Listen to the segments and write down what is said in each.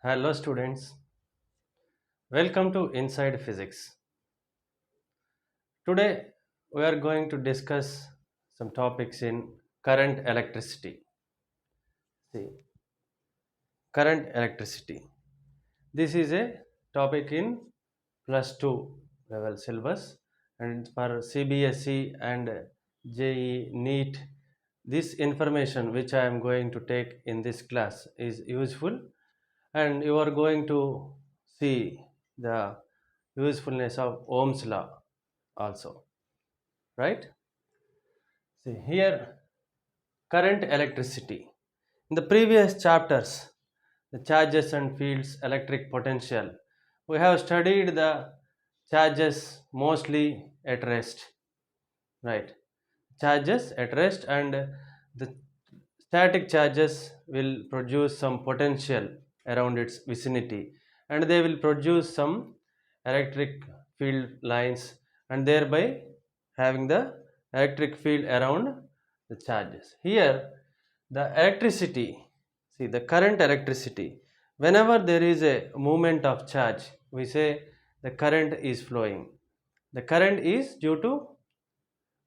Hello students, welcome to Inside Physics. Today we are going to discuss some topics in current electricity. See, current electricity. This is a topic in plus 2 level syllabus, and for cbse and JE neet, this information which I am going to take in this class is useful, and you are going to see the usefulness of Ohm's law also, right? See here, current electricity. In the previous chapters, the charges and fields, electric potential, we have studied the charges mostly at rest, right? Charges at rest, and the static charges will produce some potential around its vicinity, and they will produce some electric field lines, and thereby having the electric field around the charges. Here the electricity, see the current electricity, whenever there is a movement of charge, we say the current is flowing. The current is due to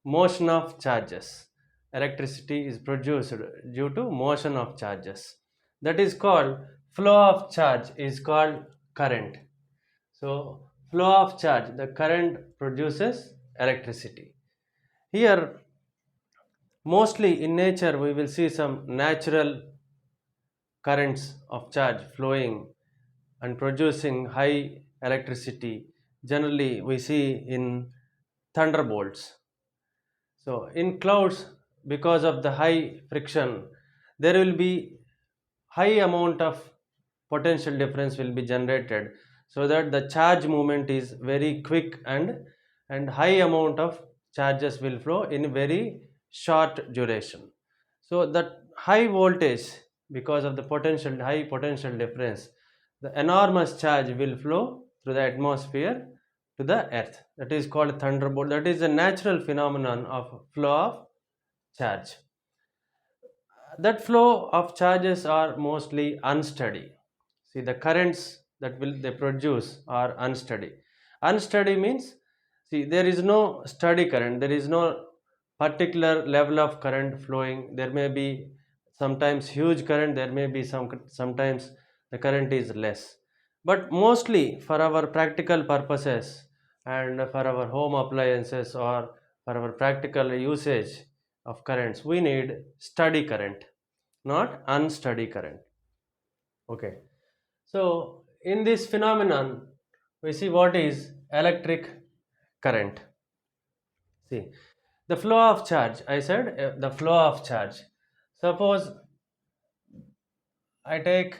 motion of charges. Electricity is produced due to motion of charges. That is called flow of charge, is called current. So flow of charge, the current produces electricity. Here mostly in nature we will see some natural currents of charge flowing and producing high electricity. Generally we see in thunderbolts. So in clouds, because of the high friction, there will be high amount of potential difference will be generated, so that the charge movement is very quick, and high amount of charges will flow in very short duration. So that high voltage, because of the potential high potential difference, the enormous charge will flow through the atmosphere to the earth. That is called thunderbolt. That is a natural phenomenon of flow of charge. That flow of charges are mostly unsteady. See, the currents that will they produce are unsteady. Unsteady means, see, there is no steady current, there is no particular level of current flowing. There may be sometimes huge current, there may be sometimes the current is less. But mostly for our practical purposes and for our home appliances or for our practical usage of currents, we need steady current, not unsteady current. Okay. So in this phenomenon, we see what is electric current. See, the flow of charge. I said the flow of charge. Suppose I take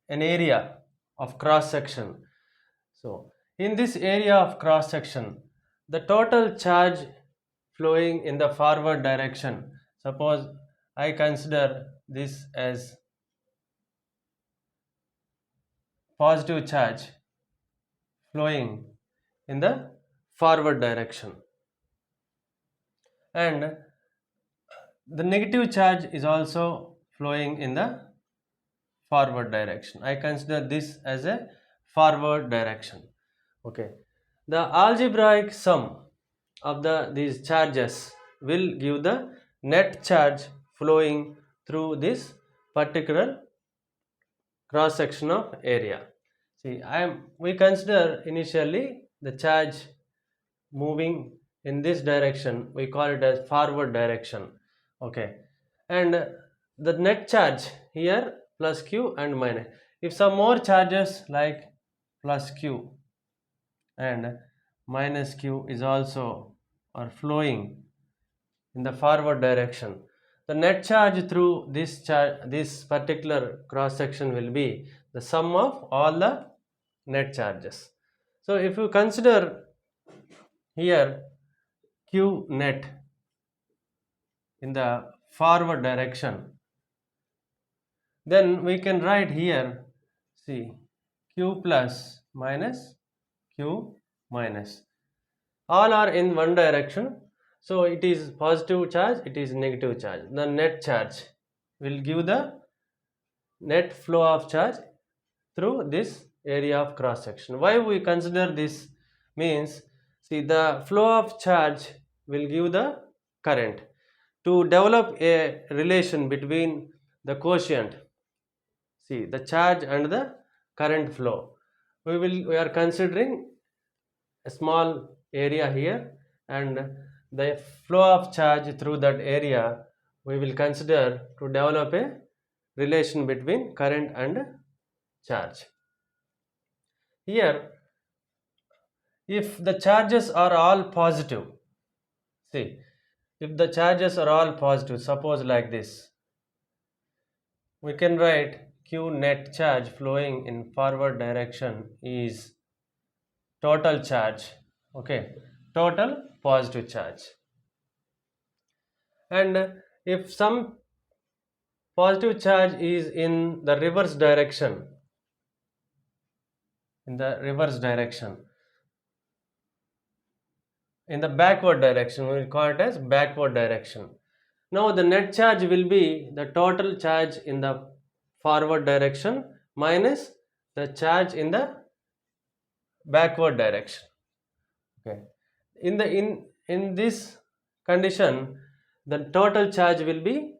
an area of cross section. So in this area of cross section, the total charge flowing in the forward direction. Suppose I consider this as positive charge flowing in the forward direction, and the negative charge is also flowing in the forward direction. I consider this as a forward direction. Okay, the algebraic sum of these charges will give the net charge flowing through this particular cross section of area. See, we consider initially the charge moving in this direction, we call it as forward direction. Okay, and the net charge here plus q and minus. If some more charges like plus q and minus q is also are flowing in the forward direction, the net charge through this particular cross section will be the sum of all the net charges. So if you consider here q net in the forward direction, then we can write here, see, q plus minus q minus, all are in one direction. So it is positive charge, it is negative charge. The net charge will give the net flow of charge through this area of cross section. Why we consider this means, see, the flow of charge will give the current. To develop a relation between the quotient, see, the charge and the current flow, we are considering a small area here, and the flow of charge through that area we will consider to develop a relation between current and charge. Here, if the charges are all positive, see, if the charges are all positive, suppose like this, we can write q net charge flowing in forward direction is total charge, okay, total positive charge. And if some positive charge is in the reverse direction, in the reverse direction, in the backward direction, we will call it as backward direction. Now the net charge will be the total charge in the forward direction minus the charge in the backward direction. Okay. In this condition, the total charge will be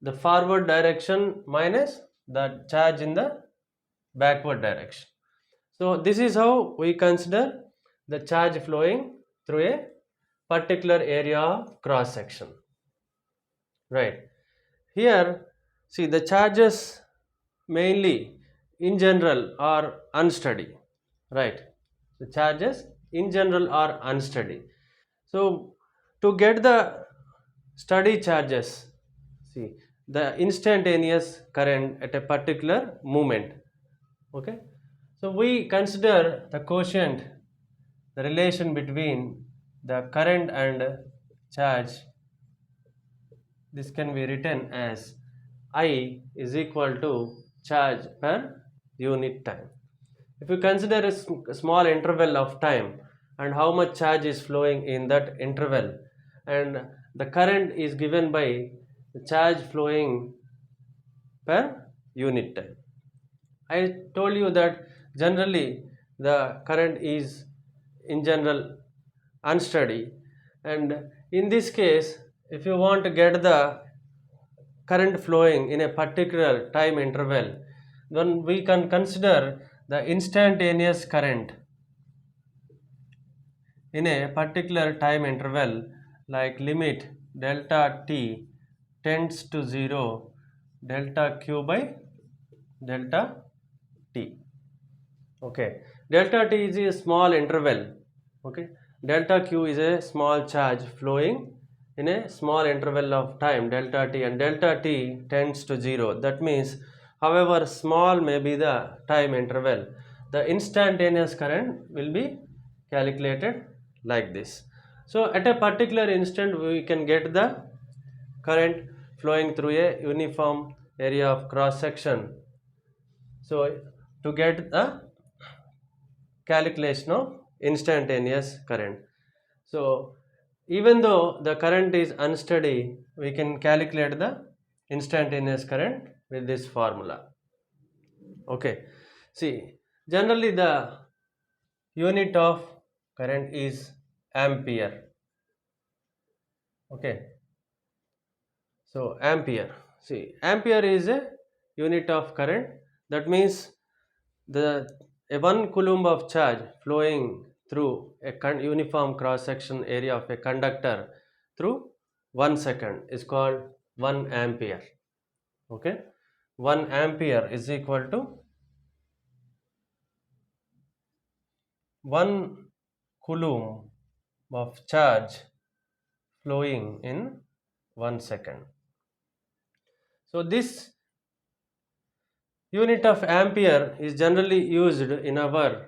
the forward direction minus the charge in the backward direction. So this is how we consider the charge flowing through a particular area of cross section. Right. Here, see, the charges mainly in general are unsteady. Right. The charges in general are unsteady. So to get the steady charges, see, the instantaneous current at a particular moment. Okay. So we consider the quotient, the relation between the current and charge. This can be written as I is equal to charge per unit time. If you consider a small interval of time and how much charge is flowing in that interval, and the current is given by the charge flowing per unit time. I told you that generally the current is in general unsteady, and in this case, if you want to get the current flowing in a particular time interval, then we can consider the instantaneous current in a particular time interval, like limit delta t tends to 0 delta q by delta t. Okay, delta t is a small interval. Okay, delta q is a small charge flowing in a small interval of time delta t, and delta t tends to 0. That means however small may be the time interval, the instantaneous current will be calculated like this. So at a particular instant we can get the current flowing through a uniform area of cross section. So to get the calculation of instantaneous current, so even though the current is unsteady, we can calculate the instantaneous current with this formula. Okay, see, generally the unit of current is ampere. Okay, so ampere, see, ampere is a unit of current. That means the a 1 coulomb of charge flowing through a uniform cross section area of a conductor through 1 second is called 1 ampere. Okay, 1 ampere is equal to 1 coulomb of charge flowing in 1 second. So this unit of ampere is generally used in our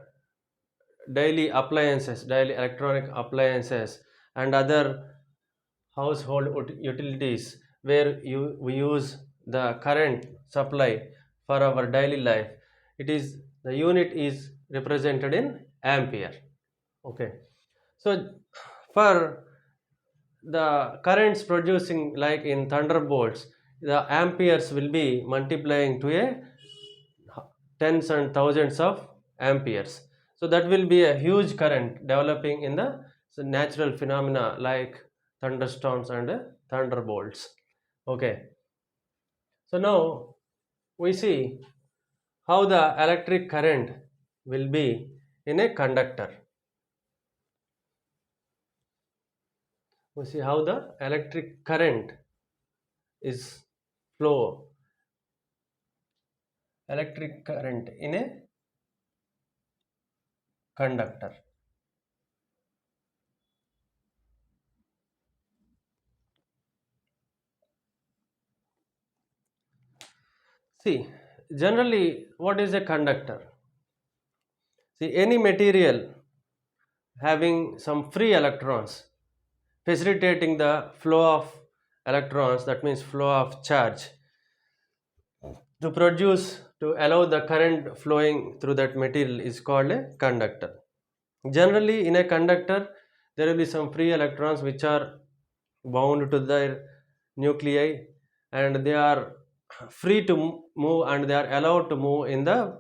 daily appliances, daily electronic appliances, and other household utilities where we use the current supply for our daily life. It is, the unit is represented in ampere. Okay, so for the currents producing, like in thunderbolts, the amperes will be multiplying to a tens and thousands of amperes. So that will be a huge current developing in the natural phenomena like thunderstorms and thunderbolts. Okay, so now we see how the electric current will be in a conductor. We see how the electric current is flow, electric current in a conductor. See, generally, what is a conductor? See, any material having some free electrons facilitating the flow of electrons, that means flow of charge, to allow the current flowing through that material is called a conductor. Generally, in a conductor, there will be some free electrons which are bound to their nuclei, and they are free to move, and they are allowed to move in the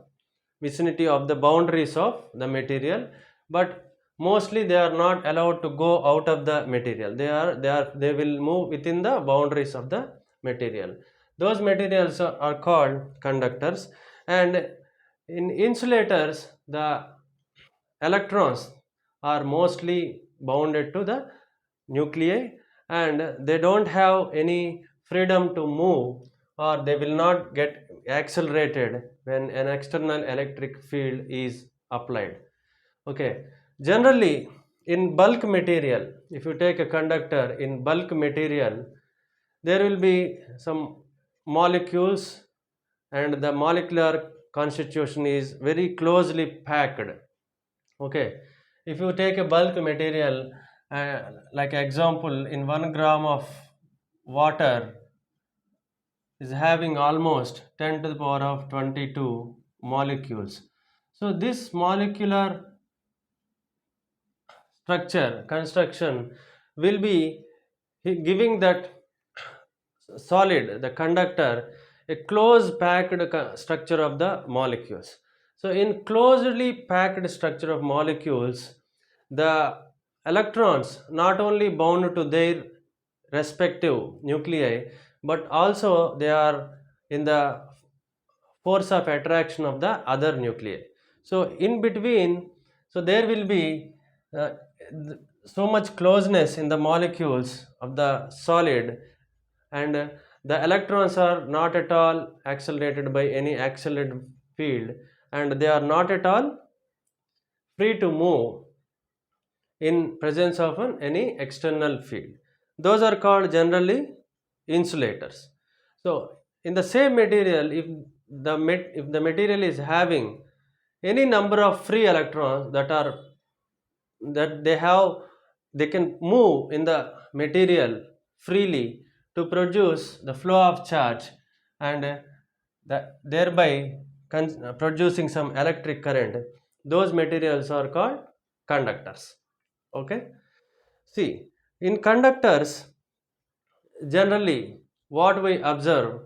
vicinity of the boundaries of the material, but mostly they are not allowed to go out of the material. They will move within the boundaries of the material. Those materials are called conductors. And in insulators, the electrons are mostly bounded to the nuclei, and they don't have any freedom to move, or they will not get accelerated when an external electric field is applied. Okay, generally in bulk material, if you take a conductor in bulk material, there will be some molecules, and the molecular constitution is very closely packed. Okay, if you take a bulk material, like example, in 1 gram of water is having almost 10 to the power of 22 molecules. So this molecular structure construction will be giving that solid, the conductor, a close packed structure of the molecules. So in closely packed structure of molecules, the electrons not only bound to their respective nuclei, but also they are in the force of attraction of the other nuclei. So in between, so there will be uh, so much closeness in the molecules of the solid, and the electrons are not at all accelerated by any accelerated field, and they are not at all free to move in presence of any external field. Those are called generally insulators. So in the same material, if the material is having any number of free electrons that they can move in the material freely to produce the flow of charge, and thereby producing some electric current, those materials are called conductors. Okay, see, in conductors, generally what we observe,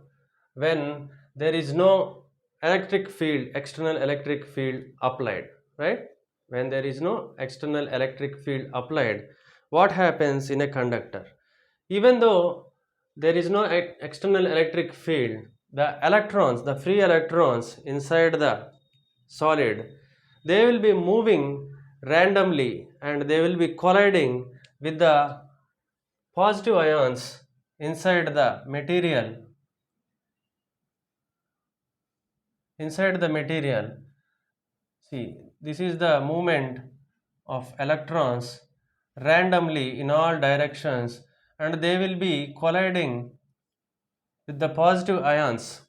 when there is no electric field, external electric field applied, right? When there is no external electric field applied, what happens in a conductor? Even though there is no external electric field, the electrons, the free electrons inside the solid, they will be moving randomly, and they will be colliding with the positive ions inside the material. See, this is the movement of electrons randomly in all directions, and they will be colliding with the positive ions.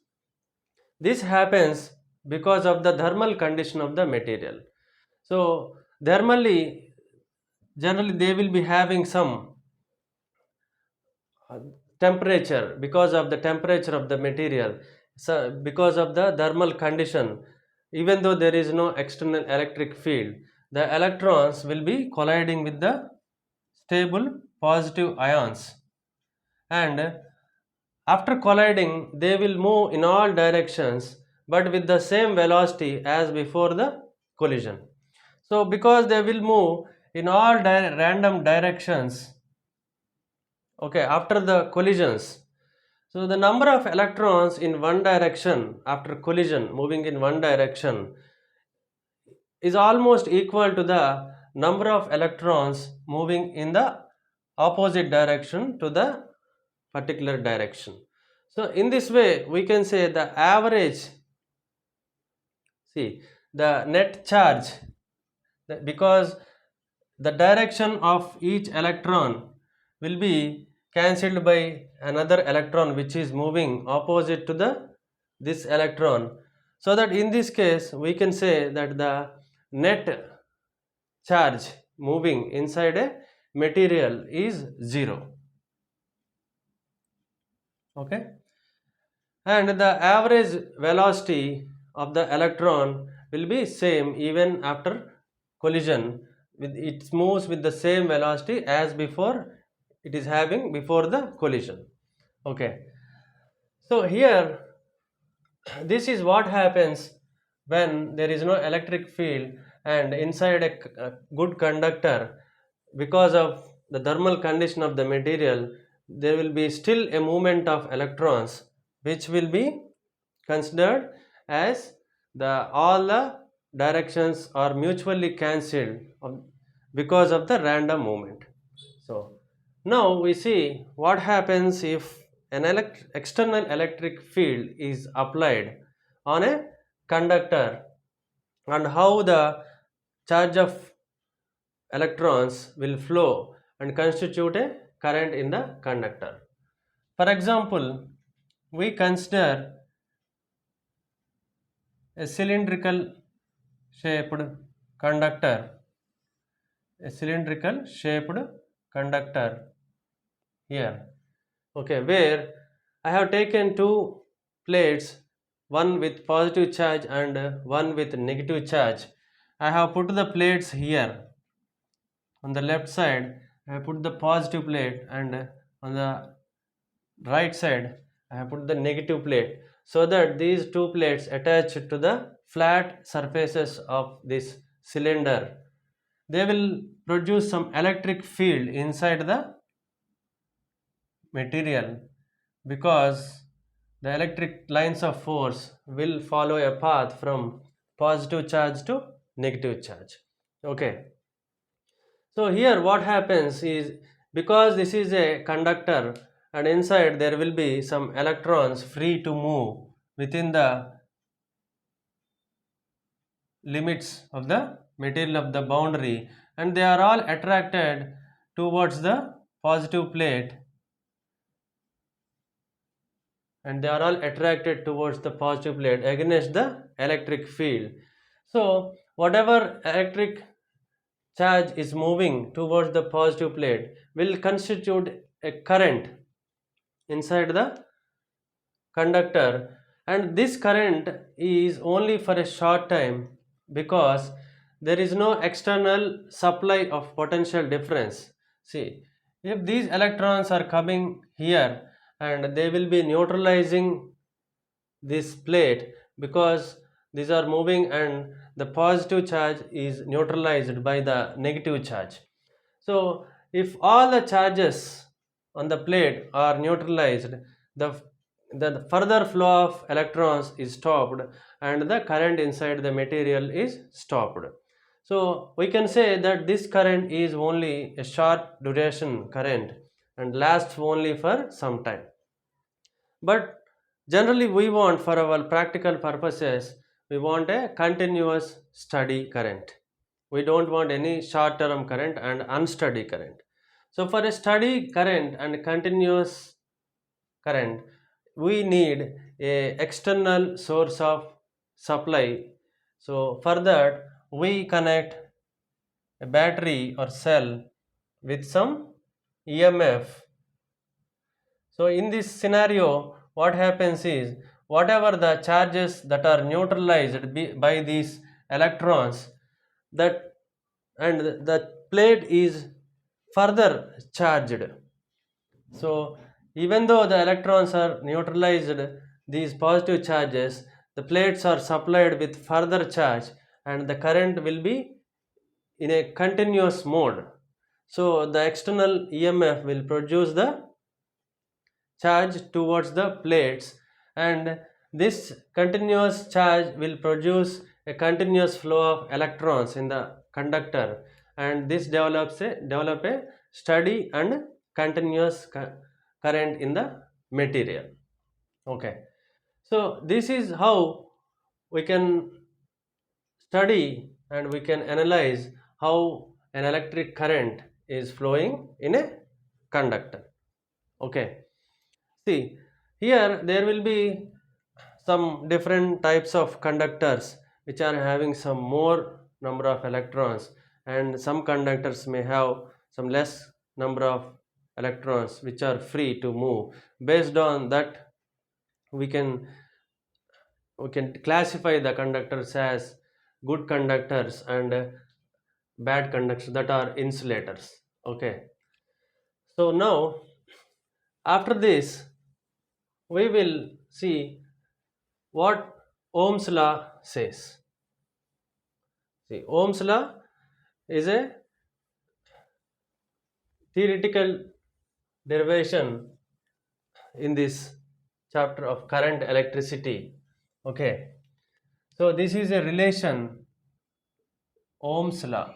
This happens because of the thermal condition of the material. So thermally, generally they will be having some temperature, because of the temperature of the material. So because of the thermal condition, even though there is no external electric field, the electrons will be colliding with the stable positive ions, and after colliding they will move in all directions but with the same velocity as before the collision. So because they will move in all random directions, okay, after the collisions, so the number of electrons in one direction after collision moving in one direction is almost equal to the number of electrons moving in the opposite direction to the particular direction. So in this way we can say the average, see, the net charge, because the direction of each electron will be cancelled by another electron which is moving opposite to the this electron, so that in this case we can say that the net charge moving inside a material is 0. Okay, and the average velocity of the electron will be same even after collision, with it moves with the same velocity as before it is having before the collision. Okay, so here this is what happens when there is no electric field and inside a good conductor, because of the thermal condition of the material there will be still a movement of electrons which will be considered as the all the directions are mutually cancelled because of the random movement. So now we see what happens if an external electric field is applied on a conductor and how the charge of electrons will flow and constitute a current in the conductor. For example, we consider a cylindrical shaped conductor, a cylindrical shaped conductor here. Okay, where I have taken two plates, one with positive charge and one with negative charge. I have put the plates here on the left side. I have put the positive plate, and on the right side I have put the negative plate, so that these two plates attached to the flat surfaces of this cylinder, they will produce some electric field inside the material, because the electric lines of force will follow a path from positive charge to negative charge. Okay, so here what happens is, because this is a conductor and inside there will be some electrons free to move within the limits of the material of the boundary, and they are all attracted towards the positive plate, and they are all attracted towards the positive plate against the electric field. So whatever electric charge is moving towards the positive plate will constitute a current inside the conductor, and this current is only for a short time because there is no external supply of potential difference. See, if these electrons are coming here and they will be neutralizing this plate, because these are moving and the positive charge is neutralized by the negative charge. So if all the charges on the plate are neutralized, the the further flow of electrons is stopped and the current inside the material is stopped. So we can say that this current is only a short duration current and lasts only for some time. But generally we want, for our practical purposes, we want a continuous steady current. We don't want any short term current and unsteady current. So for a steady current and continuous current, we need a external source of supply. So for that we connect a battery or cell with some EMF. So in this scenario, what happens is, whatever the charges that are neutralized by these electrons, that and the plate is further charged. So even though the electrons are neutralized, these positive charges, the plates are supplied with further charge and the current will be in a continuous mode. So the external EMF will produce the charge towards the plates, and this continuous charge will produce a continuous flow of electrons in the conductor, and this develop a steady and continuous current in the material. Okay, so this is how we can study and we can analyze how an electric current is flowing in a conductor. Okay, see, here there will be some different types of conductors which are having some more number of electrons, and some conductors may have some less number of electrons which are free to move. Based on that, we can classify the conductors as good conductors and bad conductors, that are insulators. Okay, so now after this we will see what Ohm's law says. See, Ohm's law is a theoretical derivation in this chapter of current electricity. Okay, so this is a relation, Ohm's law,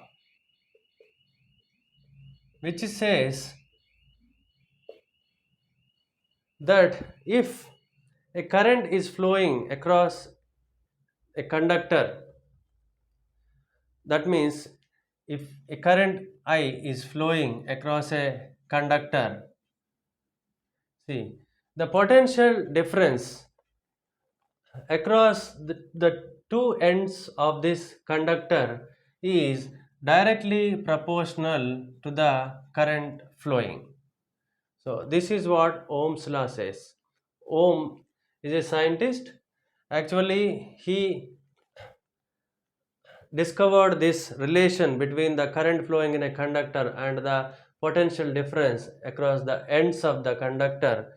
which says that if a current is flowing across a conductor, that means if a current I is flowing across a conductor, see, the potential difference across the two ends of this conductor is directly proportional to the current flowing. So this is what Ohm's law says. Ohm is a scientist. Actually, he discovered this relation between the current flowing in a conductor and the potential difference across the ends of the conductor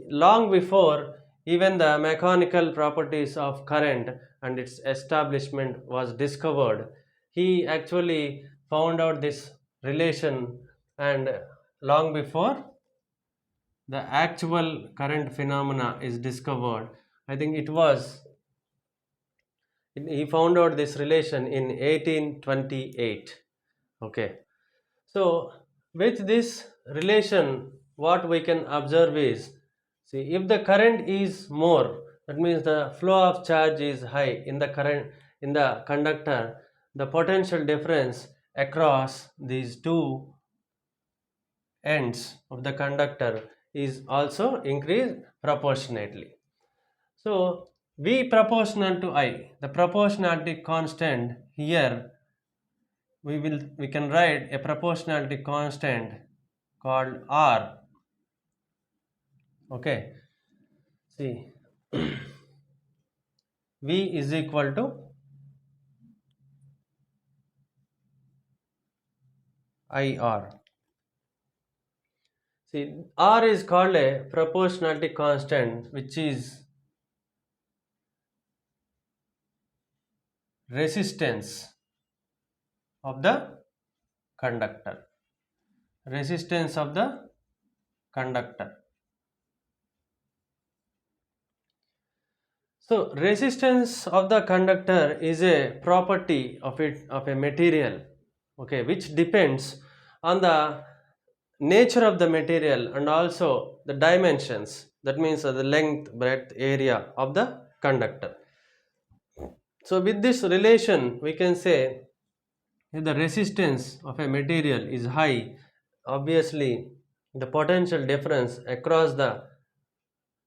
long before even the mechanical properties of current and its establishment was discovered. He actually found out this relation, and long before the actual current phenomena is discovered, I think it was, he found out this relation in 1828. Okay, so with this relation what we can observe is, see, if the current is more, that means the flow of charge is high in the current in the conductor, the potential difference across these two ends of the conductor is also increased proportionately. So V proportional to I, the proportionality constant here, we can write a proportionality constant called R. Okay, see, V is equal to IR. See, R is called a proportionality constant, which is resistance of the conductor. Resistance of the conductor. So resistance of the conductor is a property of a material, okay, which depends on the nature of the material and also the dimensions, that means the length, breadth, area of the conductor. So with this relation we can say, if the resistance of a material is high, obviously the potential difference across the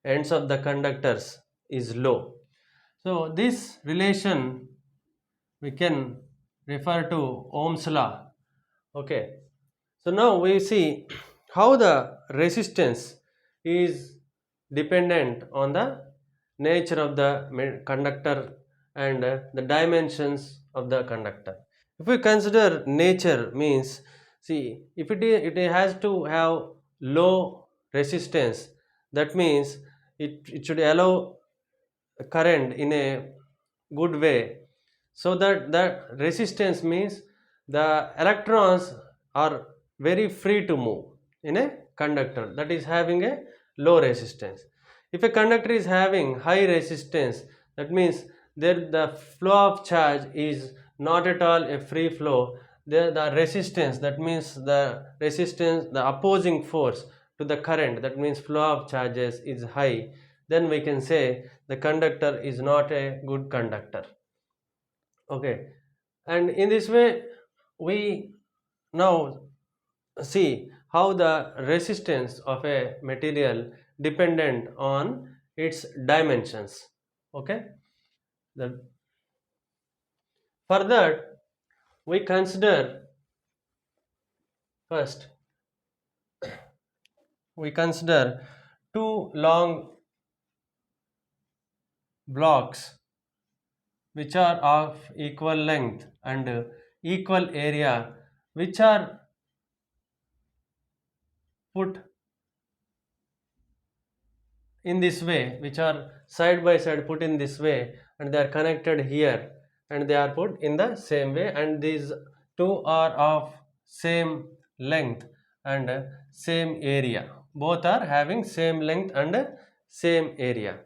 ends of the conductors is low. So this relation we can refer to Ohm's law. Okay, so now we see how the resistance is dependent on the nature of the conductor and the dimensions of the conductor. If we consider nature, means, See, if it has to have low resistance, that means it should allow current in a good way, so that the resistance means the electrons are very free to move in a conductor that is having a low resistance. If a conductor is having high resistance, that means there the flow of charge is not at all a free flow. There the resistance, that means the resistance, the opposing force to the current, that means flow of charges, is high. Then we can say the conductor is not a good conductor. Okay, and in this way we now see how the resistance of a material dependent on its dimensions. Okay, the, for that we consider, first we consider two long blocks which are of equal length and equal area, which are put in this way, which are side by side put in this way, and they are connected here, and they are put in the same way, and these two are of same length and same area. Both are having same length and same area.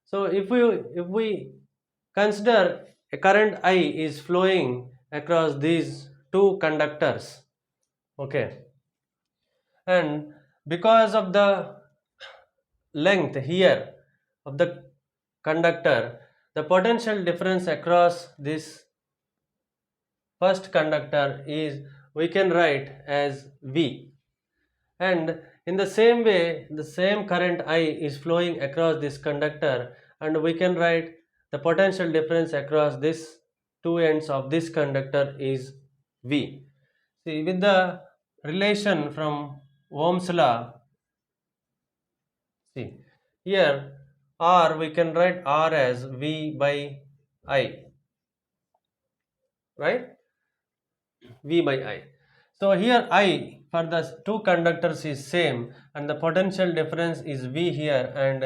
So if we consider a current I is flowing across these two conductors, okay, and because of the length here of the conductor, the potential difference across this first conductor is, we can write as V. And in the same way, the same current I is flowing across this conductor, and we can write the potential difference across this two ends of this conductor is V. See, with the relation from Ohm's law, see, here R, we can write R as V by I, right? V by I. So here I for the two conductors is same, and the potential difference is V here and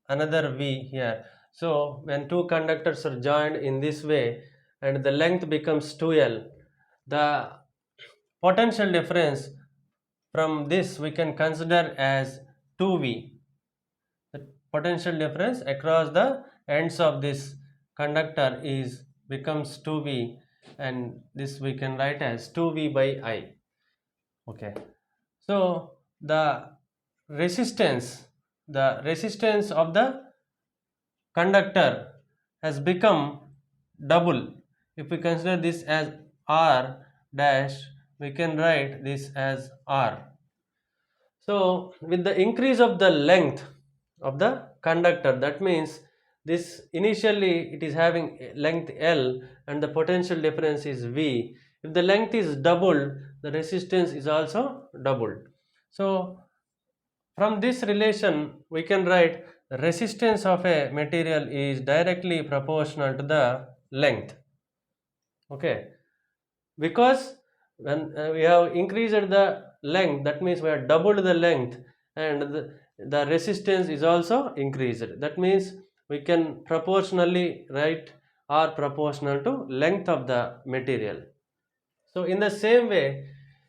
another V here. So when two conductors are joined in this way and the length becomes 2L, the potential difference from this we can consider as 2V. The potential difference across the ends of this conductor is becomes 2V, and this we can write as 2V by I. Okay, so resistance the resistance of the conductor has become double. If we consider this as R dash, we can write this as R. So with the increase of the length of the conductor, that means this initially it is having length L and the potential difference is V. If the length is doubled, the resistance is also doubled. So from this relation we can write the resistance of a material is directly proportional to the length. Okay, because when we have increased the length, that means we have doubled the length, and the resistance is also increased. That means we can proportionally write R proportional to length of the material. So in the same way,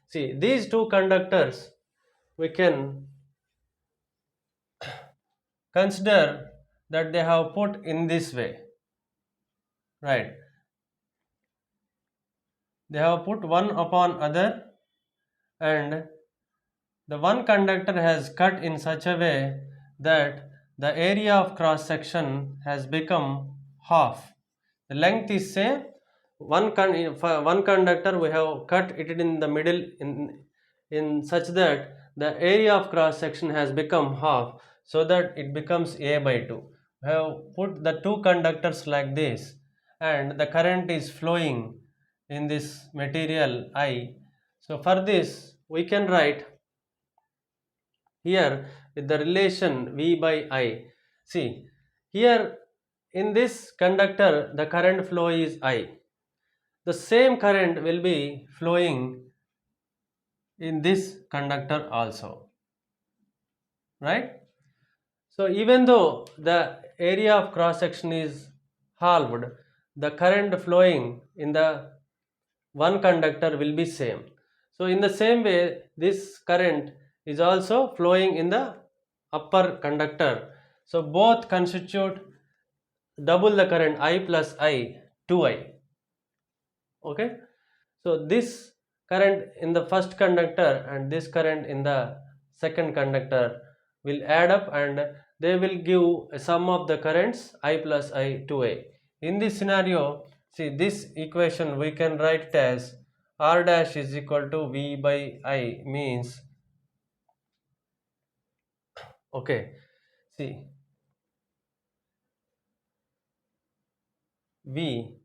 see, these two conductors we can consider that they have put in this way, right? They have put one upon other, and the one conductor has cut in such a way that the area of cross section has become half. The length is same. For one conductor we have cut it in the middle in such that the area of cross section has become half, so that it becomes A by 2. We have put the two conductors like this, and the current is flowing in this material I. So for this we can write here with the relation V by I. See, here in this conductor the current flow is I. The same current will be flowing in this conductor also, right? So even though the area of cross section is halved, the current flowing in the one conductor will be same. So in the same way, this current is also flowing in the upper conductor. So both constitute double the current I plus I 2I. Okay. So this current in the first conductor and this current in the second conductor will add up and they will give a sum of the currents I plus I 2A. In this scenario, see this equation we can write it as R dash is equal to V by I, means, okay, see V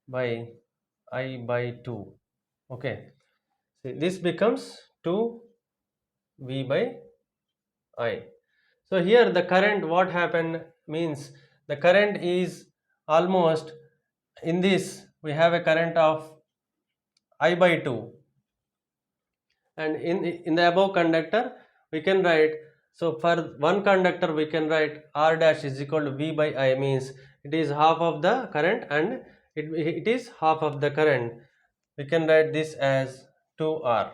by I by 2. Okay, see this becomes 2 V by I. So here the current, what happened means, the current is almost, in this we have a current of I by 2, and in the above conductor we can write, so for one conductor we can write R dash is equal to V by I, means it is half of the current and it is half of the current. We can write this as 2R.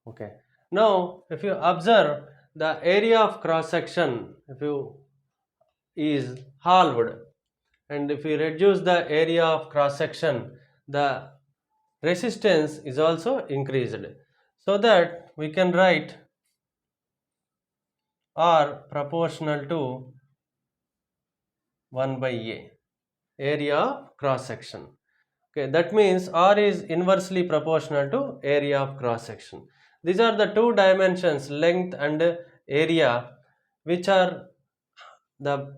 Okay, now if you observe the area of cross section, if you is halved, and if we reduce the area of cross section, the resistance is also increased, so that we can write R proportional to 1 by A, area of cross section. Okay, that means R is inversely proportional to area of cross section. These are the two dimensions, length and area, which are the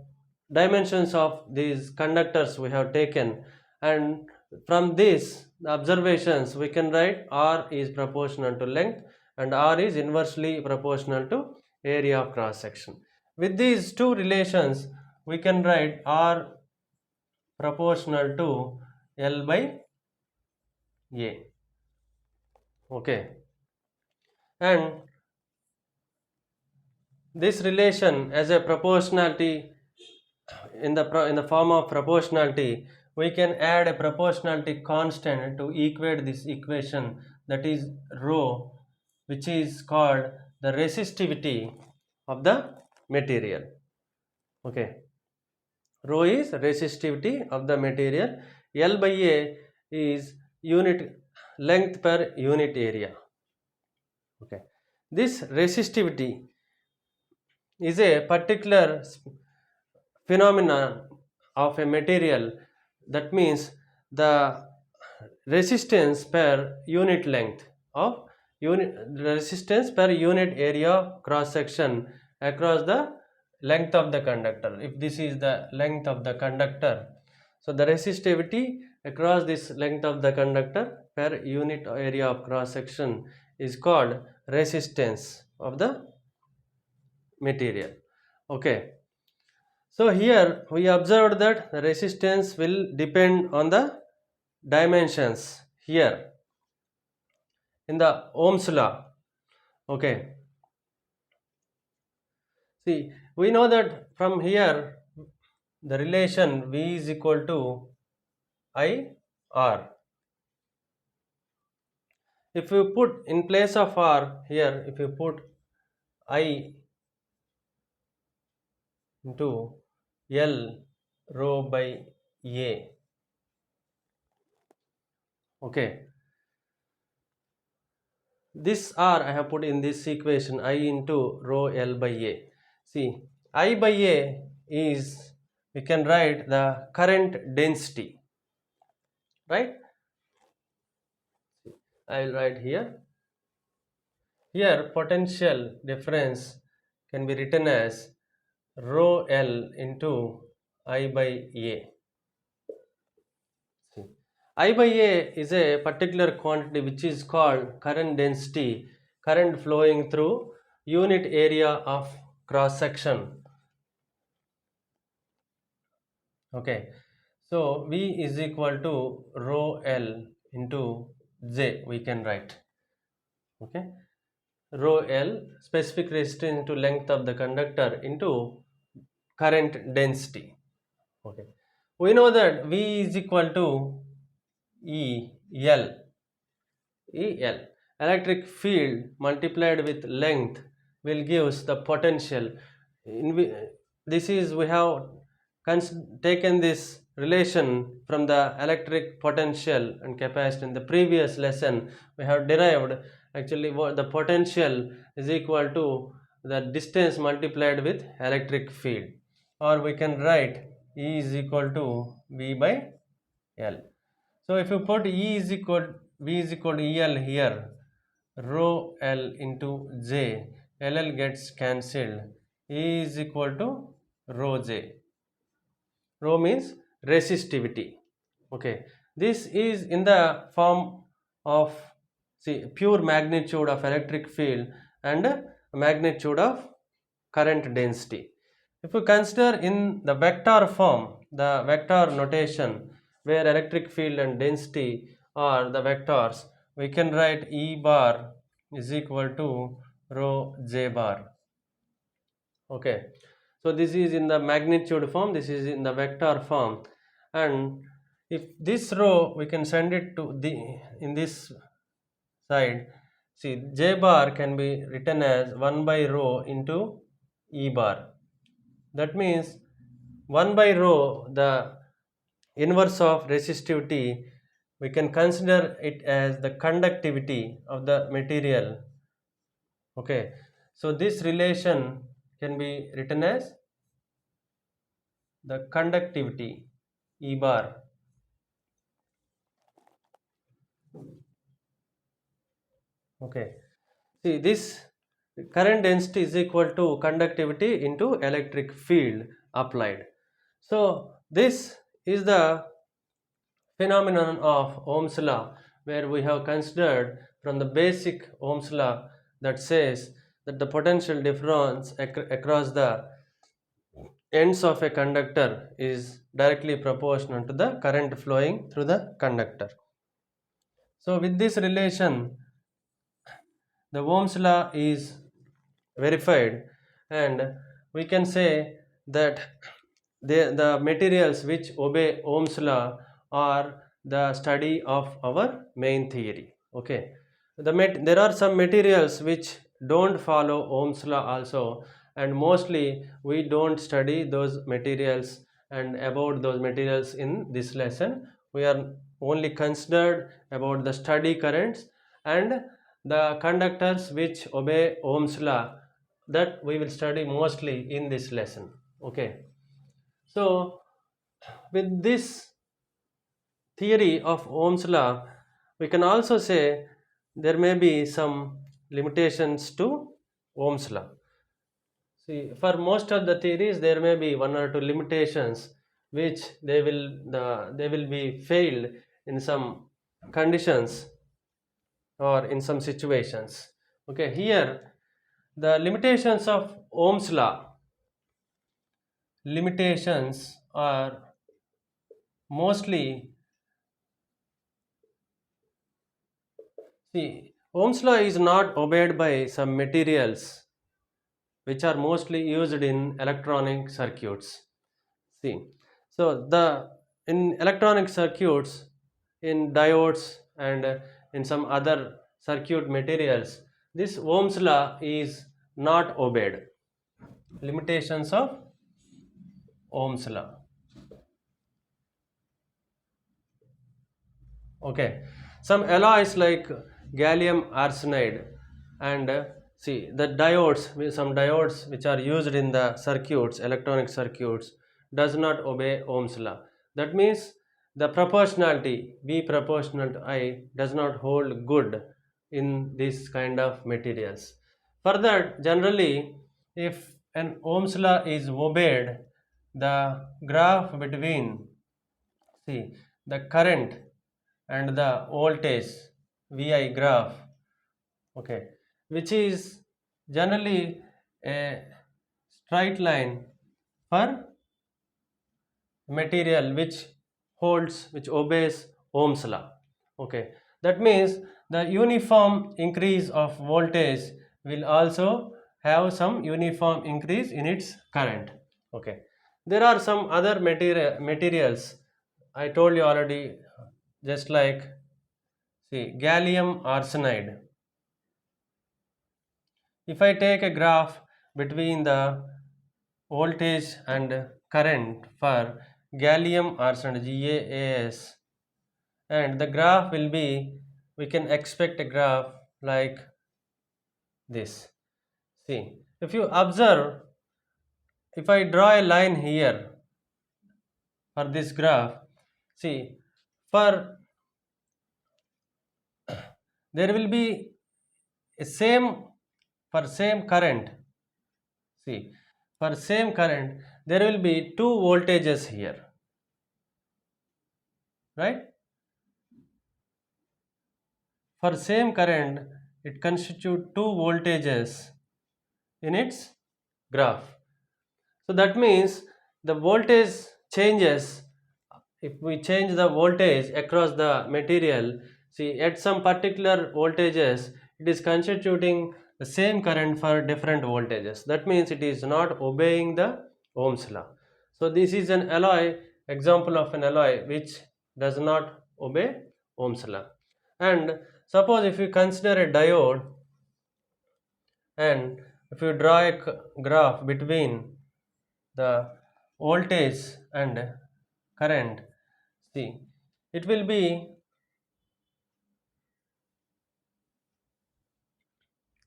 dimensions of these conductors we have taken, and from this the observations we can write R is proportional to length and R is inversely proportional to area of cross section. With these two relations we can write R proportional to L by A. Okay, and this relation as a proportionality, in the form of proportionality, we can add a proportionality constant to equate this equation, that is rho, which is called the resistivity of the material. Okay, rho is resistivity of the material. L by A is unit length per unit area. Okay, this resistivity is a particular phenomenon of a material, that means the resistance per unit length of unit resistance per unit area cross section across the length of the conductor. If this is the length of the conductor, so the resistivity across this length of the conductor per unit area of cross section is called resistance of the material. Okay, so here we observed that the resistance will depend on the dimensions here in the Ohm's law. Okay, see, we know that from here the relation V is equal to I R. If you put in place of R here, if you put I into L rho by A. Okay, this R I have put in this equation, I into rho L by A. See, I by A is, we can write the current density, right? I will write here. Here potential difference can be written as rho L into I by A. See, I by A is a particular quantity which is called current density, current flowing through unit area of cross section. Okay, so V is equal to rho L into J we can write. Okay, rho L, specific resistance into length of the conductor into current density. Okay, we know that V is equal to E L. El. Electric field multiplied with length will gives the potential. This is we have taken this relation from the electric potential and capacity. In the previous lesson, we have derived actually what the potential is equal to the distance multiplied with electric field, or we can write E is equal to V by L. So if you put V is equal to EL here, rho L into J, LL gets cancelled. E is equal to rho J. Rho means resistivity. Okay, this is in the form of, see, pure magnitude of electric field and magnitude of current density. If you consider in the vector form, the vector notation where electric field and density are the vectors, we can write E bar is equal to rho J bar. Okay, so this is in the magnitude form, this is in the vector form, and if this row we can send it to the in this side. See, J bar can be written as 1 by rho into E bar. That means 1 by rho, the inverse of resistivity, we can consider it as the conductivity of the material. Okay, so this relation can be written as the conductivity E bar. Okay, see, this current density is equal to conductivity into electric field applied. So this is the phenomenon of Ohm's law, where we have considered from the basic Ohm's law that says that the potential difference across the ends of a conductor is directly proportional to the current flowing through the conductor. So with this relation, the Ohm's law is verified, and we can say that the materials which obey Ohm's law are the study of our main theory. Okay, there are some materials which don't follow Ohm's law also, and mostly we don't study those materials and about those materials in this lesson. We are only considered about the study currents and the conductors which obey Ohm's law, that we will study mostly in this lesson. Okay, so with this theory of Ohm's law, we can also say there may be some limitations to Ohm's law. See, for most of the theories, there may be one or two limitations which they will be failed in some conditions or in some situations. Okay, here the limitations of Ohm's law, limitations are mostly, see, Ohm's law is not obeyed by some materials which are mostly used in electronic circuits. See, so the in electronic circuits, in diodes and in some other circuit materials, this Ohm's law is not obeyed. Limitations of Ohm's law. Okay, some alloys like gallium arsenide and see the diodes, some diodes which are used in the circuits, electronic circuits, does not obey Ohm's law. That means the proportionality V proportional to I does not hold good in this kind of materials. Further, generally, if an Ohm's law is obeyed, the graph between, see, the current and the voltage VI graph, okay, which is generally a straight line for material which obeys Ohm's law. Okay, That means the uniform increase of voltage will also have some uniform increase in its current. Okay. There are some other materials I told you already, just like, see, gallium arsenide. If I take a graph between the voltage and current for gallium arsenide, GaAs, and the graph will be, we can expect a graph like this. See, if you observe, if I draw a line here for this graph, see, for there will be a same, for same current, see, for same current there will be two voltages here, right? For same current it constitute two voltages in its graph. So that means the voltage changes. If we change the voltage across the material, see, at some particular voltages it is constituting the same current for different voltages. That means it is not obeying the Ohm's law. So this is an alloy, example of an alloy which does not obey Ohm's law. And suppose if you consider a diode, and if you draw a graph between the voltage and current, see, it will be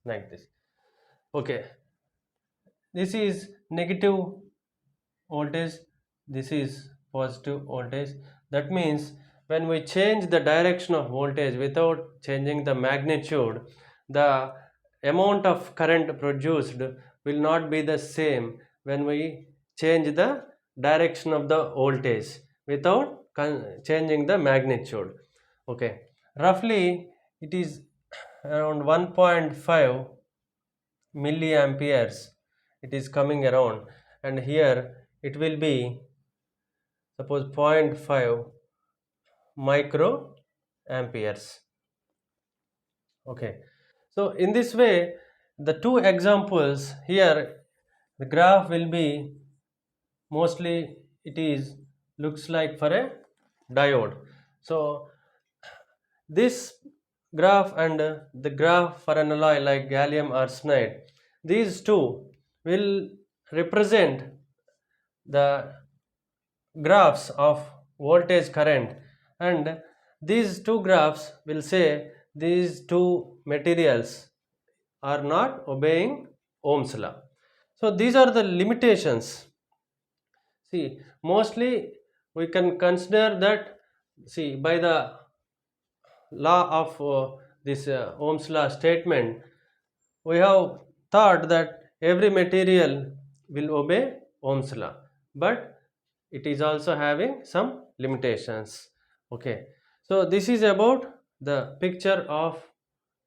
like this. Okay, this is negative voltage, this is positive voltage. That means when we change the direction of voltage without changing the magnitude, the amount of current produced will not be the same when we change the direction of the voltage without changing the magnitude. Okay, roughly it is around 1.5 milliamperes it is coming around, and here it will be suppose zero point 0.5 micro amperes. Okay, so in this way the two examples here, the graph will be mostly, it is looks like for a diode. So this graph and the graph for an alloy like gallium arsenide, these two will represent the graphs of voltage current, and these two graphs will say these two materials are not obeying Ohm's law. So these are the limitations. See, mostly we can consider that, see, by the law of this Ohm's law statement, we have thought that every material will obey Ohm's law, but it is also having some limitations. Okay, so this is about the picture of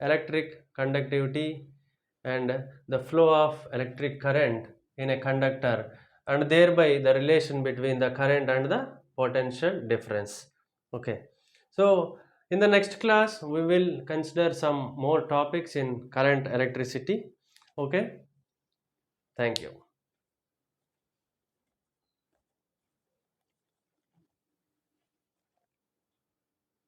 electric conductivity and the flow of electric current in a conductor, and thereby the relation between the current and the potential difference. Okay, so in the next class we will consider some more topics in current electricity. Okay, thank you.